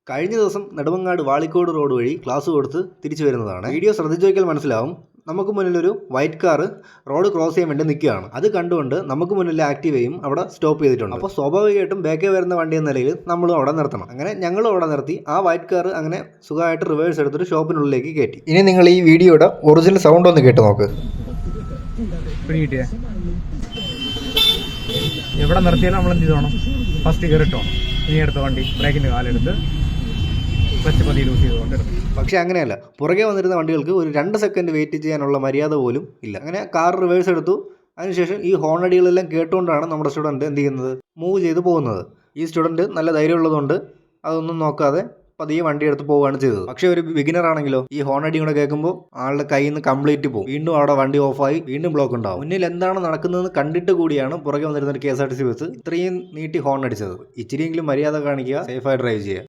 കഴിഞ്ഞ ദിവസം നെടുമങ്ങാട് വാളിക്കോട് റോഡ് വഴി ക്ലാസ് കൊടുത്ത് തിരിച്ചു വരുന്നതാണ്. വീഡിയോ ശ്രദ്ധിച്ചു നോക്കിയാൽ മനസ്സിലാവും. നമുക്ക് മുന്നിലൊരു വൈറ്റ് കാർ റോഡ് ക്രോസ് ചെയ്യാൻ വേണ്ടി നിൽക്കുകയാണ്. അത് കണ്ടുകൊണ്ട് നമുക്ക് മുന്നിൽ ആക്റ്റീവയും അവിടെ സ്റ്റോപ്പ് ചെയ്തിട്ടുണ്ട്. അപ്പോൾ സ്വാഭാവികമായിട്ടും ബാക്കേ വരുന്ന വണ്ടി എന്ന നിലയിൽ നമ്മളും അവിടെ നിർത്തണം. അങ്ങനെ ഞങ്ങളും അവിടെ നിർത്തി ആ വൈറ്റ് കാർ അങ്ങനെ സുഖമായിട്ട് റിവേഴ്സ് എടുത്തിട്ട് ഷോപ്പിനുള്ളിലേക്ക് കയറ്റി. ഇനി നിങ്ങൾ ഈ വീഡിയോയുടെ ഒറിജിനൽ സൗണ്ട് ഒന്ന് കേട്ട് നോക്ക്. എവിടെ നിർത്തിയാലും നമ്മൾ എന്ത് ചെയ്തോണം? ഫസ്റ്റ് കയറിട്ടോ. ഇനി എടുത്ത വണ്ടി ബ്രേക്കിന്റെ കാലെടുത്ത് ക്ലച്ച് പതി ലൂസ് ചെയ്തുകൊണ്ട്. പക്ഷേ അങ്ങനെയല്ല, പുറകെ വന്നിരുന്ന വണ്ടികൾക്ക് ഒരു 2 സെക്കൻഡ് വെയിറ്റ് ചെയ്യാനുള്ള മര്യാദ പോലും ഇല്ല. അങ്ങനെ കാർ റിവേഴ്സ് എടുത്തു. അതിനുശേഷം ഈ ഹോണടികളെല്ലാം കേട്ടുകൊണ്ടാണ് നമ്മുടെ സ്റ്റുഡൻറ്റ് എന്ത് ചെയ്യുന്നത്, മൂവ് ചെയ്ത് പോകുന്നത്. ഈ സ്റ്റുഡൻറ്റ് നല്ല ധൈര്യമുള്ളതുകൊണ്ട് അതൊന്നും നോക്കാതെ പതിയെ വണ്ടി എടുത്ത് പോവുകയാണ് ചെയ്തത്. പക്ഷേ ഒരു ബിഗിനർ ആണെങ്കിലോ ഈ ഹോണടി കൂടെ കേൾക്കുമ്പോൾ ആളുടെ കയ്യിൽ നിന്ന് കംപ്ലീറ്റ് പോകും. വീണ്ടും അവിടെ വണ്ടി ഓഫായി വീണ്ടും ബ്ലോക്ക് ഉണ്ടാവും. മുന്നിൽ എന്താണ് നടക്കുന്നതെന്ന് കണ്ടിട്ട് കൂടിയാണ് പുറകെ വന്നിരുന്ന KSRTC ബസ് ഇത്രയും നീട്ടി ഹോൺ അടിച്ചത്. ഇച്ചിരിയെങ്കിലും മര്യാദ കാണിക്കുക, സേഫായി ഡ്രൈവ് ചെയ്യുക.